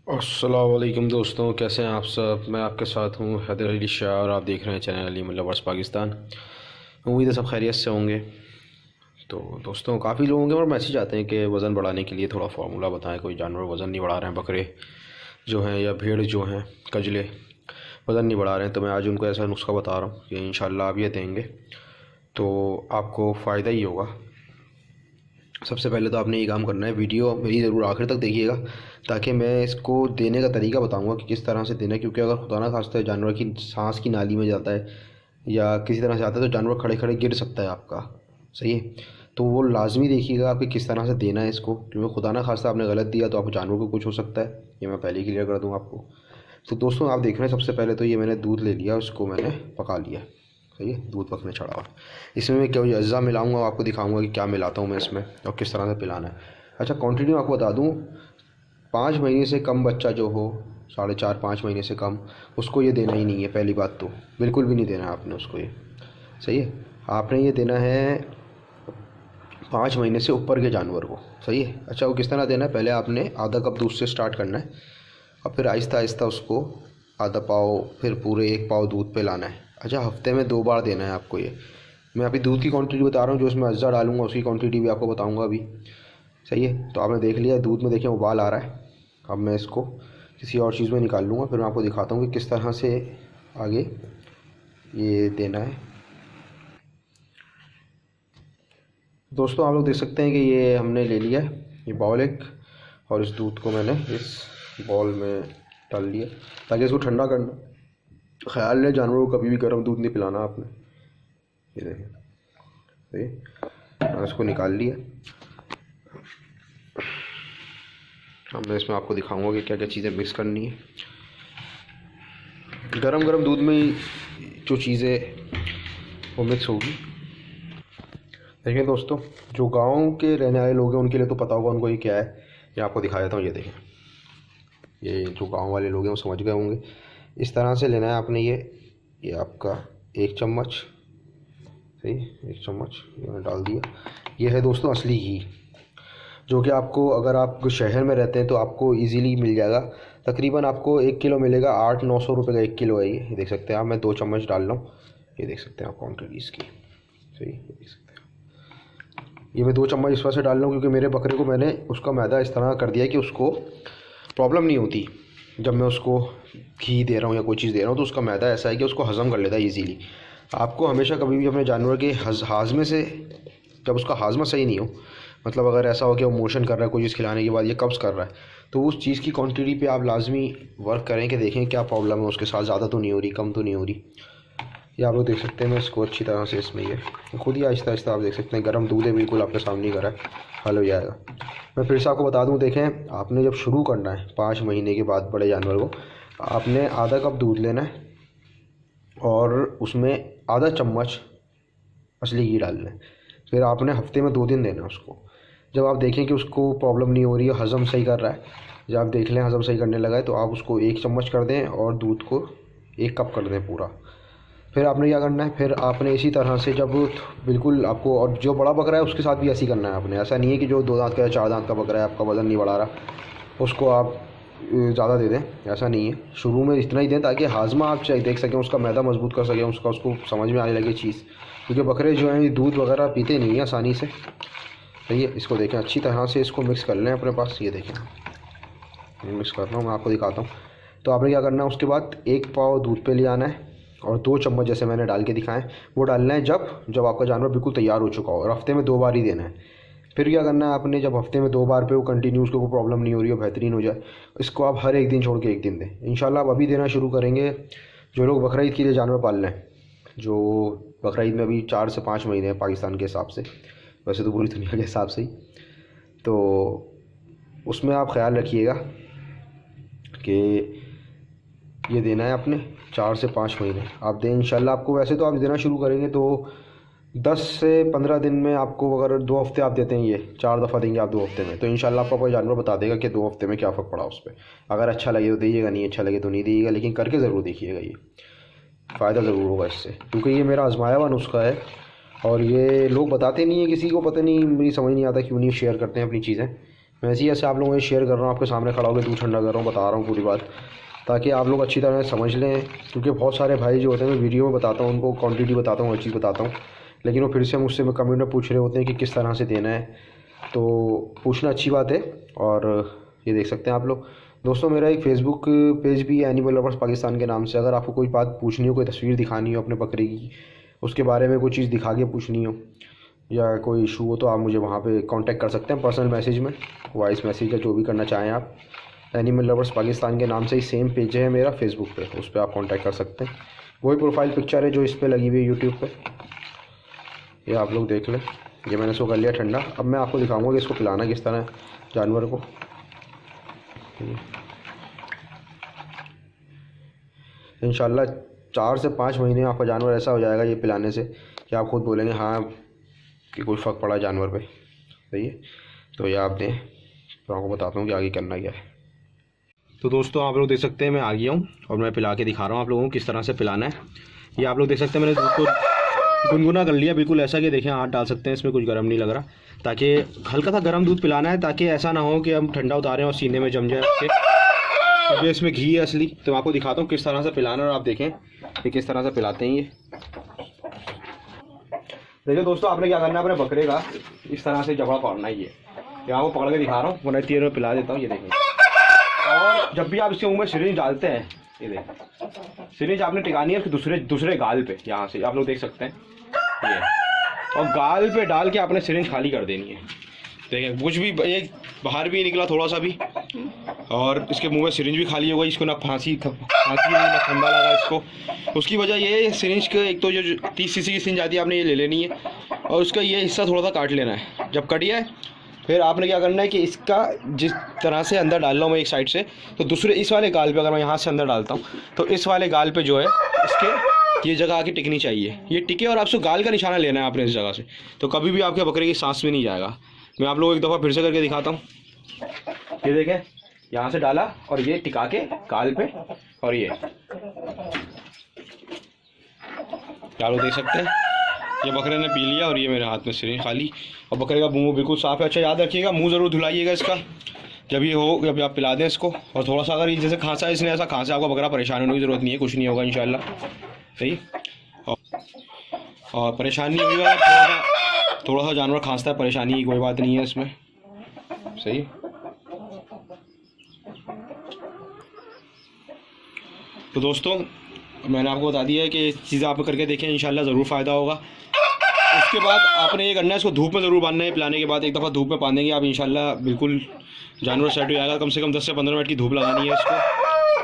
अस्सलाम वालेकुम दोस्तों, कैसे हैं आप सब। मैं आपके साथ हूं हैदर अली शाह और आप देख रहे हैं चैनल अली लवर्स पाकिस्तान। उम्मीद है सब खैरियत से होंगे। तो दोस्तों, काफ़ी लोगों के और मैसेज आते हैं कि वज़न बढ़ाने के लिए थोड़ा फार्मूला बताएं। कोई जानवर वज़न नहीं बढ़ा रहे हैं, बकरे जो हैं या भेड़ जो हैं, कजले वज़न नहीं बढ़ा रहे हैं। तो मैं आज उनको ऐसा नुस्खा बता रहा हूँ कि इंशाल्लाह आप ये देंगे तो आपको फ़ायदा ही होगा। सबसे पहले तो आपने ये काम करना है, वीडियो मेरी ज़रूर आखिर तक देखिएगा ताकि मैं इसको देने का तरीका बताऊंगा कि किस तरह से देना है। क्योंकि अगर खुदा ना खास्ता जानवर की सांस की नाली में जाता है या किसी तरह से आता है तो जानवर खड़े खड़े गिर सकता है आपका। सही है, तो वो लाजमी देखिएगा आपकी किस तरह से देना है इसको, क्योंकि खुदा ना खास्ता आपने गलत दिया तो आप जानवर को कुछ हो सकता है। ये मैं पहले क्लियर कर दूँ आपको। तो दोस्तों, आप देख रहे हैं सबसे पहले तो ये मैंने दूध ले लिया, उसको मैंने पका लिया। सही है, दूध पकने चढ़ा हुआ। इसमें मैं क्या अज्जा मिलाऊंगा, आपको दिखाऊंगा कि क्या मिलाता हूँ मैं इसमें और किस तरह से पिलाना है। अच्छा, क्वांटिटी में आपको बता दूँ, 5 महीने से कम बच्चा जो हो, 4.5-5 महीने से कम, उसको ये देना ही नहीं है। पहली बात तो बिल्कुल भी नहीं देना है आपने उसको ये। सही है, आपने ये देना है 5 महीने से ऊपर के जानवर को। सही है। अच्छा, वो किस तरह देना है, पहले आपने आधा कप दूध से स्टार्ट करना है और फिर आहिस्ता आहिस्ता उसको आधा पाव फिर पूरे 1 पाव दूध पे लाना है। अच्छा, हफ्ते में 2 बार देना है आपको ये। मैं अभी दूध की क्वांटिटी बता रहा हूँ, जो इसमें अज्जा डालूंगा उसकी क्वांटिटी भी आपको बताऊंगा अभी। सही है, तो आपने देख लिया दूध में, देखिए उबाल आ रहा है। अब मैं इसको किसी और चीज़ में निकाल लूँगा, फिर मैं आपको दिखाता हूँ कि किस तरह से आगे ये देना है। दोस्तों, आप लोग देख सकते हैं कि ये हमने ले लिया है ये बाउल एक, और इस दूध को मैंने इस बाउल में डाल दिया ताकि इसको ठंडा करना। ख्याल रहे जानवरों को कभी भी गर्म दूध नहीं पिलाना आपने। ये देखिए, मैंने इसको निकाल लिया। अब मैं इसमें आपको दिखाऊंगा कि क्या क्या चीज़ें मिक्स करनी है। गरम गरम दूध में ही जो चीज़ें वो मिक्स होगी। देखिए दोस्तों, जो गांव के रहने वाले लोग हैं उनके लिए तो पता होगा उनको ये क्या है। ये आपको दिखा देता हूँ। ये देखें, ये जो गांव वाले लोग हैं वो समझ गए होंगे। इस तरह से लेना है आपने ये आपका 1 चम्मच। सही, 1 चम्मच ये मैंने डाल दिया। ये है दोस्तों असली घी, जो कि आपको अगर आप शहर में रहते हैं तो आपको इजीली मिल जाएगा। तकरीबन आपको 1 किलो मिलेगा, 800-900 रुपये का 1 किलो है ये देख सकते हैं आप। मैं 2 चम्मच डाल रहा हूँ, ये देख सकते हैं आप क्वान्टिटी इसकी। सही, ये देख सकते हैं। ये मैं 2 चम्मच इस वजह से डाल रहा हूँ क्योंकि मेरे बकरे को मैंने उसका मैदा इस तरह कर दिया है कि उसको प्रॉब्लम नहीं होती। जब मैं उसको घी दे रहा हूँ या कोई चीज़ दे रहा हूँ तो उसका मैदा ऐसा है कि उसको हज़म कर लेता है ईजीली। आपको हमेशा कभी भी अपने जानवर के हाजमे से, जब उसका हाजमा सही नहीं हो, मतलब अगर ऐसा हो कि वो मोशन कर रहा है कोई चीज़ खिलाने के बाद, ये कब्ज़ कर रहा है, तो उस चीज़ की क्वांटिटी पे आप लाजमी वर्क करें कि देखें क्या प्रॉब्लम है उसके साथ, ज़्यादा तो नहीं हो रही, कम तो नहीं हो रही। ये आप लोग देख सकते हैं, मैं इसको अच्छी तरह से इसमें ये खुद ही आहिस्ता आहिस्ता आप देख सकते हैं, गर्म दूध है बिल्कुल आपके सामने करा है, हल हो जाएगा। मैं फिर से आपको बता दूं, देखें आपने जब शुरू करना है 5 महीने के बाद बड़े जानवर को, आपने आधा कप दूध लेना है और उसमें आधा चम्मच असली घी डालना है। फिर आपने हफ्ते में 2 दिन देना है उसको। जब आप देखें कि उसको प्रॉब्लम नहीं हो रही है, हज़म सही कर रहा है, जब आप देख लें हज़म सही करने लगा है, तो आप उसको 1 चम्मच कर दें और दूध को 1 कप कर दें पूरा। फिर आपने क्या करना है, फिर आपने इसी तरह से जब बिल्कुल आपको, और जो बड़ा बकरा है उसके साथ भी ऐसे ही करना है आपने। ऐसा नहीं है कि जो 2 दांत का या 4 दांत का बकरा है आपका वज़न नहीं बढ़ा रहा उसको आप ज़्यादा दे दें, ऐसा नहीं है। शुरू में इतना ही दें ताकि हाजमा आप चाहे देख सकें, उसका मैदा मजबूत कर सकें, उसको समझ में आने लगे चीज़। क्योंकि बकरे जो हैं दूध वगैरह पीते नहीं हैं आसानी से। सही है, इसको देखें अच्छी तरह से इसको मिक्स कर लें अपने पास। ये देखें मिक्स कर रहा हूँ, मैं आपको दिखाता हूँ। तो आपने क्या करना है, उसके बाद 1 पाव दूध पे ले आना है और 2 चम्मच जैसे मैंने डाल के दिखाएं वो डालना है जब आपका जानवर बिल्कुल तैयार हो चुका हो, और हफ्ते में 2 बार ही देना है। फिर क्या करना है आपने, जब हफ्ते में 2 बार पे वो कंटिन्यू उसको कोई प्रॉब्लम नहीं हो रही हो, बेहतरीन हो जाए, इसको आप हर एक दिन छोड़ के एक दिन दें। इंशाल्लाह आप अभी देना शुरू करेंगे। जो लोग बकरा ईद के लिए जानवर पाल रहे हैं, जो बकरा ईद में अभी 4 से 5 महीने हैं पाकिस्तान के हिसाब से, वैसे तो पूरी दुनिया के हिसाब से ही, तो उसमें आप ख्याल रखिएगा कि ये देना है आपने 4 से 5 महीने आप दें इंशाल्लाह। आपको वैसे तो आप देना शुरू करेंगे तो 10 से 15 दिन में आपको, अगर 2 हफ्ते आप देते हैं, ये 4 दफ़ा देंगे आप 2 हफ्ते में, तो इंशाल्लाह आपका कोई जानवर बता देगा कि 2 हफ्ते में क्या फ़र्क पड़ा उस पर। अगर अच्छा लगे तो दीजिएगा, नहीं अच्छा लगे तो नहीं दीजिएगा, लेकिन करके ज़रूर देखिएगा, ये फ़ायदा ज़रूर होगा इससे। क्योंकि ये मेरा आजमाया हुआ नुस्खा है और ये लोग बताते नहीं हैं किसी को, पता नहीं, मुझे समझ नहीं आता क्यों नहीं शेयर करते हैं अपनी चीज़ें। मैं ऐसे ही ऐसे आप लोगों को शेयर कर रहा हूँ, आपके सामने खड़ा होकर दूध ठंडा कर रहा हूँ, बता रहा हूँ पूरी बात, ताकि आप लोग अच्छी तरह समझ लें। क्योंकि बहुत सारे भाई जो होते हैं मैं वीडियो में बताता हूँ, उनको क्वांटिटी बताता हूँ, हर चीज़ बताता हूँ, लेकिन वो फिर से मुझसे कमेंट में पूछ रहे होते हैं कि किस तरह से देना है। तो पूछना अच्छी बात है। और ये देख सकते हैं आप लोग। दोस्तों मेरा एक फ़ेसबुक पेज भी है, एनिमल लवर्स पाकिस्तान के नाम से। अगर आपको कोई बात पूछनी हो, कोई तस्वीर दिखानी हो अपने बकरे की, उसके बारे में कोई चीज़ दिखा के पूछनी हो या कोई इशू हो, तो आप मुझे वहाँ पे कांटेक्ट कर सकते हैं पर्सनल मैसेज में, वॉइस मैसेज या जो भी करना चाहें आप। एनिमल लवर्स पाकिस्तान के नाम से ही सेम पेज है मेरा फेसबुक पे, उस पर आप कांटेक्ट कर सकते हैं। वही प्रोफाइल पिक्चर है जो इस पर लगी हुई है यूट्यूब पे, ये आप लोग देख लें। ये मैंने इसको कर लिया ठंडा। अब मैं आपको दिखाऊंगा कि इसको पिलाना किस तरह जानवर को। इंशाल्लाह 4 से 5 महीने में आपका जानवर ऐसा हो जाएगा ये पिलाने से कि आप खुद बोलेंगे हाँ कि कोई फ़र्क पड़ा जानवर पे। सही है, तो ये आप दें, तो आपको बताता हूँ कि आगे करना क्या है। तो दोस्तों आप लोग देख सकते हैं मैं आ गया हूँ और मैं पिला के दिखा रहा हूँ आप लोगों को किस तरह से पिलाना है। ये आप लोग देख सकते हैं मैंने दूध को गुनगुना कर लिया, बिल्कुल ऐसा कि देखें हाथ डाल सकते हैं, इसमें कुछ गर्म नहीं लग रहा, ताकि हल्का सा गर्म दूध पिलाना है, ताकि ऐसा ना हो कि हम ठंडा उतारें और सीने में जम जाए उसके। क्योंकि इसमें घी है असली। तो मैं आपको दिखाता हूँ किस तरह से पिलाना है और आप देखें कि किस तरह से पिलाते हैं। ये देखिए दोस्तों, आपने क्या करना है, अपने बकरे का इस तरह से जबड़ा पकड़ना ही है। यहाँ को पकड़ के दिखा रहा हूँ, वरना तीर में पिला देता हूँ। ये देखें, और जब भी आप इसके मुंह में सिरिंज डालते हैं, ये देखें सिरिंज आपने टिकानी है उसके दूसरे गाल पे, यहाँ से आप लोग देख सकते हैं ये, और गाल पे डाल के आपने सिरिंज खाली कर देनी है। देखें कुछ भी एक बाहर भी निकला थोड़ा सा भी, और इसके मुंह में सिरिंज भी खाली हो गई। इसको ना फांसी हुई ना ठंडा लगा इसको। उसकी वजह ये सिरिंज के, एक तो जो 30 सीसी की सिरिंज आती है आपने ये ले लेनी है, और उसका ये हिस्सा थोड़ा सा काट लेना है। जब कट गया फिर आपने क्या करना है कि इसका जिस तरह से अंदर डाल रहा हूँ मैं एक साइड से, तो दूसरे इस वाले गाल पे अगर मैं यहाँ से अंदर डालता हूँ तो इस वाले गाल पे जो है इसके ये जगह आके टिकनी चाहिए, ये टिके, और आपसे गाल का निशाना लेना है आपने इस जगह से, तो कभी भी आपके बकरे की सांस में नहीं जाएगा। मैं आप लोगों को एक दफ़ा फिर से करके दिखाता हूँ। ये देखें, यहाँ से डाला और ये टिका के गाल पे, और ये क्या लोग देख सकते हैं ये बकरे ने पी लिया, और ये मेरे हाथ में सिरिंज खाली, और बकरे का मुंह बिल्कुल साफ़ है। अच्छा याद रखिएगा, मुंह ज़रूर धुलाइएगा इसका जब आप पिला दें इसको। और थोड़ा सा अगर जैसे खांसा, इसने ऐसा खांसा, आपका बकरा परेशान होने की ज़रूरत नहीं है, कुछ नहीं होगा इंशाल्लाह। सही, और परेशानी नहीं होगी, थोड़ा सा जानवर खांसता है, परेशानी की कोई बात नहीं है इसमें। सही, तो दोस्तों मैंने आपको बता दिया है कि चीज़ें आप करके देखें, इंशाल्लाह ज़रूर फ़ायदा होगा। उसके बाद आपने ये करना है, इसको धूप में ज़रूर बांधना है। पिलाने के बाद एक दफ़ा धूप में बांधेंगे आप, इंशाल्लाह बिल्कुल जानवर सेट हो जाएगा। कम से कम 10 से 15 मिनट की धूप लगानी है इसको,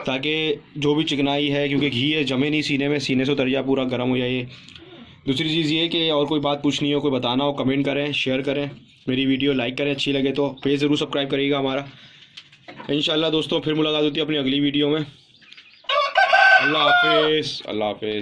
ताकि जो भी चिकनाई है, क्योंकि घी है, जमे नहीं सीने में, सीने से उतर जाए, पूरा गर्म हो जाए। दूसरी चीज़ ये कि और कोई बात पूछनी हो, कोई बताना हो, कमेंट करें, शेयर करें, मेरी वीडियो लाइक करें, अच्छी लगे तो पेज ज़रूर सब्सक्राइब करिएगा हमारा। इंशाल्लाह दोस्तों फिर मुलाकात होती है अपनी अगली वीडियो में। अल्लाह हाफिज़, अल्लाह हाफिज़।